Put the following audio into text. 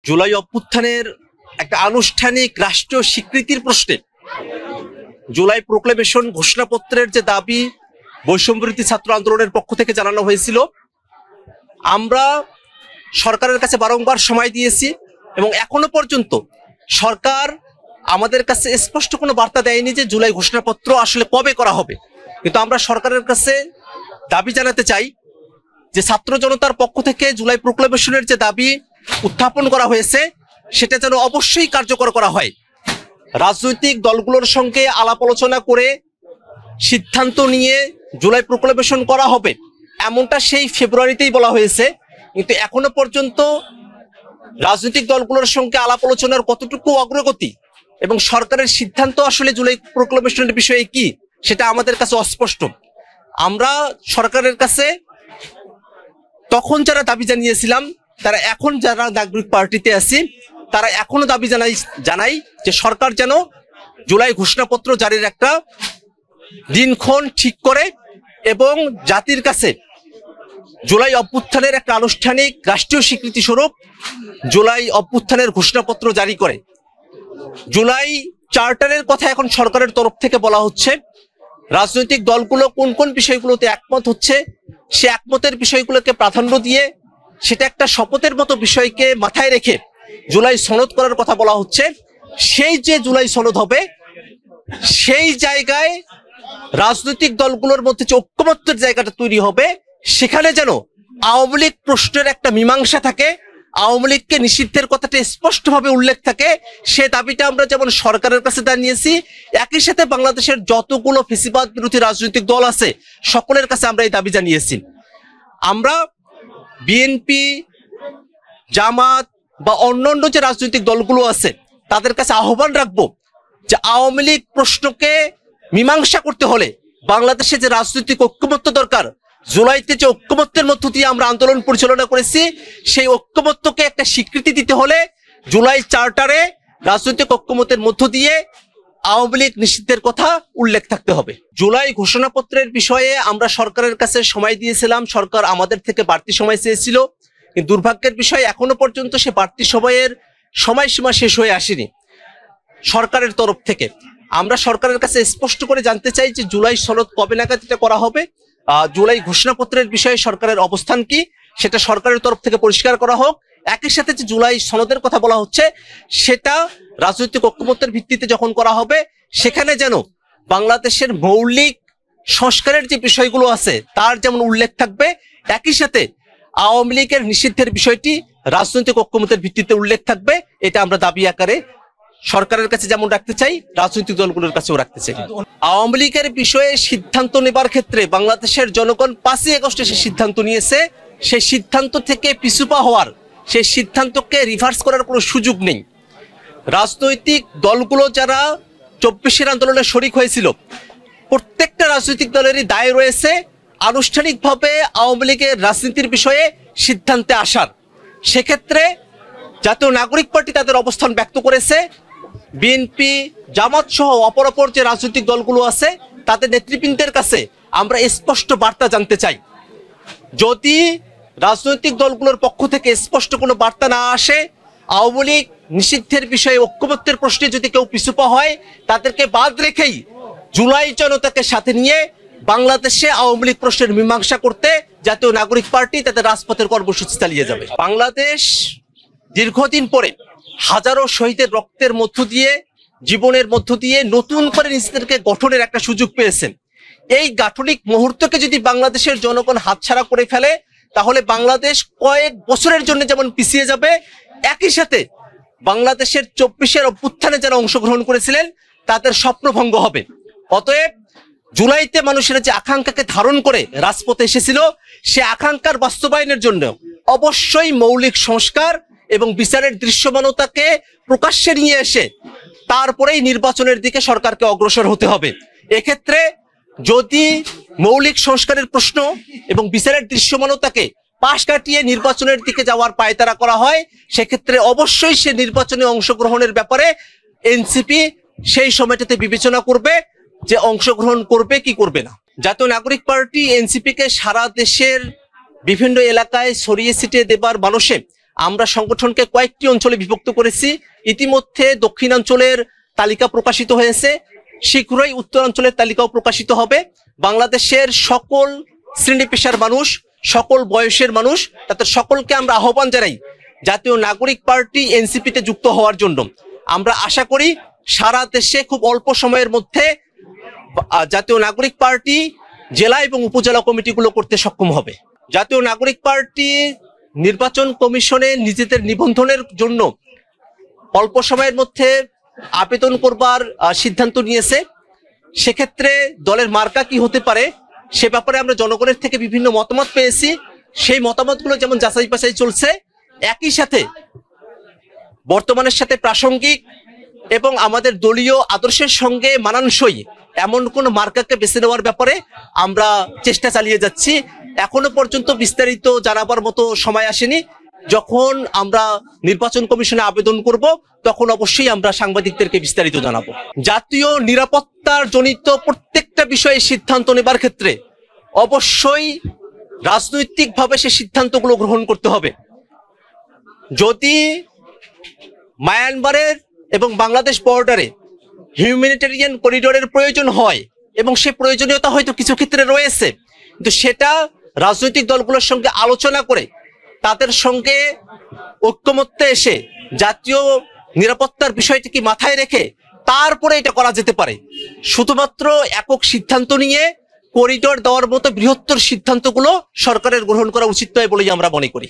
জুলাই অভ্যুত্থানের একটা আনুষ্ঠানিক রাষ্ট্রীয় স্বীকৃতির প্রশ্নে জুলাই প্রোক্লেমেশন ঘোষণাপত্রের যে দাবি বৈষম্যবিরোধী ছাত্র আন্দোলনের পক্ষ থেকে জানানো হয়েছিল, আমরা সরকারের কাছে বারংবার সময় দিয়েছি এবং এখনো পর্যন্ত সরকার আমাদের কাছে স্পষ্ট কোনো বার্তা দেয়নি যে জুলাই ঘোষণাপত্র আসলে কবে করা হবে। কিন্তু আমরা সরকারের কাছে দাবি জানাতে চাই যে ছাত্র জনতার পক্ষ থেকে জুলাই প্রোক্লেমেশনের যে দাবি উত্থাপন করা হয়েছে সেটা যেন অবশ্যই কার্যকর করা হয়। রাজনৈতিক দলগুলোর সঙ্গে আলাপ আলোচনা করে সিদ্ধান্ত নিয়ে জুলাই প্রোক্লেমেশন করা হবে এমনটা সেই ফেব্রুয়ারিতেই বলা হয়েছে, কিন্তু এখনো পর্যন্ত রাজনৈতিক দলগুলোর সঙ্গে আলাপ আলোচনার কতটুকু অগ্রগতি এবং সরকারের সিদ্ধান্ত আসলে জুলাই প্রোক্লেমেশনের বিষয়ে কি সেটা আমাদের কাছে অস্পষ্ট। আমরা সরকারের কাছে তখন যারা দাবি জানিয়েছিলাম তারা এখন যারা নাগরিক পার্টিতে আছি তারা এখনো দাবি জানাই যে সরকার যেন জুলাই ঘোষণাপত্র জারির একটা দিনক্ষণ ঠিক করে এবং জাতির কাছে জুলাই অভ্যুত্থানের একটা আনুষ্ঠানিক রাষ্ট্রীয় স্বীকৃতি স্বরূপ জুলাই অভ্যুত্থানের ঘোষণাপত্র জারি করে। জুলাই চার্টারের কথা এখন সরকারের তরফ থেকে বলা হচ্ছে, রাজনৈতিক দলগুলো কোন কোন বিষয়গুলোতে একমত হচ্ছে সে একমতের বিষয়গুলোকে প্রাধান্য দিয়ে সেটা একটা শপথের মতো বিষয়কে মাথায় রেখে জুলাই সনদ করার কথা বলা হচ্ছে। সেই যে জুলাই সনদ হবে সেই জায়গায় রাজনৈতিক দলগুলোর মধ্যে যে ঐক্যমত্যের জায়গাটা তৈরি হবে সেখানে যেন আওয়ামী লীগ প্রশ্নের একটা মীমাংসা থাকে, আওয়ামী লীগকে নিষিদ্ধের কথাটা স্পষ্টভাবে উল্লেখ থাকে। সে দাবিটা আমরা যেমন সরকারের কাছে জানিয়েছি, একই সাথে বাংলাদেশের যতগুলো ফ্যাসিবাদ বিরোধী রাজনৈতিক দল আছে সকলের কাছে আমরা এই দাবি জানিয়েছি। আমরা বিএনপি, জামাত বা অন্যান্য যে রাজনৈতিক দলগুলো আছে তাদের কাছে আহ্বান রাখবো যে আওয়ামী লীগ প্রশ্নকে মীমাংসা করতে হলে বাংলাদেশে যে রাজনৈতিক ঐক্যমত্য দরকার, জুলাইতে যে ঐক্যমত্যের মধ্য দিয়ে আমরা আন্দোলন পরিচালনা করেছি সেই ঐক্যমত্যকে একটা স্বীকৃতি দিতে হলে জুলাই চার্টারে রাজনৈতিক ঐক্যমত্যের মধ্য দিয়ে আওয়ামী লীগ নিষিদ্ধের কথা উল্লেখ থাকতে হবে। জুলাই ঘোষণাপত্রের বিষয়ে আমরা সরকারের কাছে সময় দিয়েছিলাম, সরকার আমাদের থেকে বাড়তি সময় চেয়েছিল, কিন্তু দুর্ভাগ্যের বিষয় এখনো পর্যন্ত সে বাড়তি সময়ের সময়সীমা শেষ হয়ে আসেনি সরকারের তরফ থেকে। আমরা সরকারের কাছে স্পষ্ট করে জানতে চাই যে জুলাই সনদ কবে নাগাদ এটা করা হবে, জুলাই ঘোষণাপত্রের বিষয়ে সরকারের অবস্থান কি সেটা সরকারের তরফ থেকে পরিষ্কার করা হোক। একই সাথে যে জুলাই সনদের কথা বলা হচ্ছে সেটা রাজনৈতিক ঐক্যমত্যের ভিত্তিতে যখন করা হবে সেখানে যেন বাংলাদেশের মৌলিক সংস্কারের যে বিষয়গুলো আছে তার যেমন উল্লেখ থাকবে, একই সাথে আওয়ামী লীগের নিষিদ্ধের বিষয়টি রাজনৈতিক ঐক্যমত্যের ভিত্তিতে উল্লেখ থাকবে। এটা আমরা দাবি আকারে সরকারের কাছে যেমন রাখতে চাই রাজনৈতিক দলগুলোর কাছেও রাখতে চাই। আওয়ামী লীগের বিষয়ে সিদ্ধান্ত নেবার ক্ষেত্রে বাংলাদেশের জনগণ 5ই আগস্টে সে সিদ্ধান্ত নিয়েছে, সেই সিদ্ধান্ত থেকে পিছুপা হওয়ার, সেই সিদ্ধান্তকে রিভার্স করার কোনো সুযোগ নেই। রাজনৈতিক দলগুলো যারা 24-এর আন্দোলনে শরিক হয়েছিল প্রত্যেকটা রাজনৈতিক দলেরই দায় রয়েছে আনুষ্ঠানিকভাবে আওয়ামী লীগের রাজনীতির বিষয়ে সিদ্ধান্তে আসার। সেক্ষেত্রে জাতীয় নাগরিক পার্টি তাদের অবস্থান ব্যক্ত করেছে, বিএনপি, জামাত সহ অপর যে রাজনৈতিক দলগুলো আছে তাদের নেতৃবৃন্দের কাছে আমরা স্পষ্ট বার্তা জানতে চাই। যদি রাজনৈতিক দলগুলোর পক্ষ থেকে স্পষ্ট কোনো বার্তা না আসে, আওয়ামী লীগ নিষিদ্ধের বিষয়ে ঐক্যমত্যের প্রশ্নে যদি কেউ পিছুপা হয় তাদেরকে বাদ রেখেই জুলাই জনতাকে সাথে নিয়ে বাংলাদেশে আওয়ামী লীগ প্রশ্নের মীমাংসা করতে জাতীয় নাগরিক পার্টি তাদের রাজপথের কর্মসূচি চালিয়ে যাবে। বাংলাদেশ দীর্ঘদিন পরে হাজারো শহীদের রক্তের মধ্য দিয়ে, জীবনের মধ্য দিয়ে নতুন করে নিজেদেরকে গঠনের একটা সুযোগ পেয়েছেন। এই গাঠনিক মুহূর্তকে যদি বাংলাদেশের জনগণ হাতছাড়া করে ফেলে তাহলে বাংলাদেশ কয়েক বছরের জন্য যেমন পিছিয়ে যাবে, একই সাথে বাংলাদেশের 24-এর অভ্যুত্থানে যারা অংশগ্রহণ করেছিলেন তাদের স্বপ্নভঙ্গ হবে। অতএব জুলাইতে মানুষেরা যে আকাঙ্ক্ষাকে ধারণ করে রাজপথে এসেছিল সে আকাঙ্ক্ষার বাস্তবায়নের জন্য অবশ্যই মৌলিক সংস্কার এবং বিচারের দৃশ্যমানতাকে প্রকাশ্যে নিয়ে এসে তারপরেই নির্বাচনের দিকে সরকারকে অগ্রসর হতে হবে। এক্ষেত্রে যদি মৌলিক সংস্কারের প্রশ্ন এবং বিচারের দৃশ্যমানতাকে পাশ কাটিয়ে নির্বাচনের দিকে যাওয়ার পায়তারা করা হয় সেক্ষেত্রে অবশ্যই সে নির্বাচনে অংশগ্রহণের ব্যাপারে এনসিপি সেই সময়টাতে বিবেচনা করবে যে অংশগ্রহণ করবে কি করবে না। জাতীয় নাগরিক পার্টি এনসিপি কে সারা দেশের বিভিন্ন এলাকায় ছড়িয়ে ছিটিয়ে দেবার মানুষে আমরা সংগঠনকে কয়েকটি অঞ্চলে বিভক্ত করেছি। ইতিমধ্যে দক্ষিণাঞ্চলের তালিকা প্রকাশিত হয়েছে, শীঘ্রই উত্তরাঞ্চলের তালিকাও প্রকাশিত হবে। বাংলাদেশের সকল শ্রেণী পেশার মানুষ, সকল বয়সের মানুষ, তাদের সকলকে আমরা আহ্বান জানাই জাতীয় নাগরিক পার্টি এনসিপিতে যুক্ত হওয়ার জন্য। আমরা আশা করি সারা দেশে খুব অল্প সময়ের মধ্যে জাতীয় নাগরিক পার্টি জেলা এবং উপজেলা কমিটিগুলো করতে সক্ষম হবে। জাতীয় নাগরিক পার্টি নির্বাচন কমিশনে নিজেদের নিবন্ধনের জন্য অল্প সময়ের মধ্যে আবেদন করবার সিদ্ধান্ত নিয়েছে। সেক্ষেত্রে দলের মার্কা কি হতে পারে সে ব্যাপারে আমরা জনগণের থেকে বিভিন্ন মতামত পেয়েছি। সেই মতামতগুলো যেমন যাচাই বাছাই চলছে, একই সাথে বর্তমানের সাথে প্রাসঙ্গিক এবং আমাদের দলীয় আদর্শের সঙ্গে মানানসই এমন কোন মার্কাকে বেছে নেওয়ার ব্যাপারে আমরা চেষ্টা চালিয়ে যাচ্ছি। এখনো পর্যন্ত বিস্তারিত জানাবার মতো সময় আসেনি। যখন আমরা নির্বাচন কমিশনে আবেদন করব তখন অবশ্যই আমরা সাংবাদিকদেরকে বিস্তারিত জানাবো। জাতীয় নিরাপত্তার জনিত প্রত্যেকটা বিষয়ে সিদ্ধান্ত নেবার ক্ষেত্রে অবশ্যই রাজনৈতিকভাবে সে সিদ্ধান্তগুলো গ্রহণ করতে হবে। যদি মায়ানমারের এবং বাংলাদেশ বর্ডারে হিউম্যানিটেরিয়ান করিডোরের প্রয়োজন হয়, এবং সে প্রয়োজনীয়তা হয়তো কিছু ক্ষেত্রে রয়েছে, কিন্তু সেটা রাজনৈতিক দলগুলোর সঙ্গে আলোচনা করে তাদের সঙ্গে ঐক্যমত্যে এসে জাতীয় নিরাপত্তার বিষয়টিকে মাথায় রেখে তারপরে এটা করা যেতে পারে। শুধুমাত্র একক সিদ্ধান্ত নিয়ে করিডোর দেওয়ার মতো বৃহত্তর সিদ্ধান্তগুলো সরকারের গ্রহণ করা উচিত নয় বলেই আমরা মনে করি।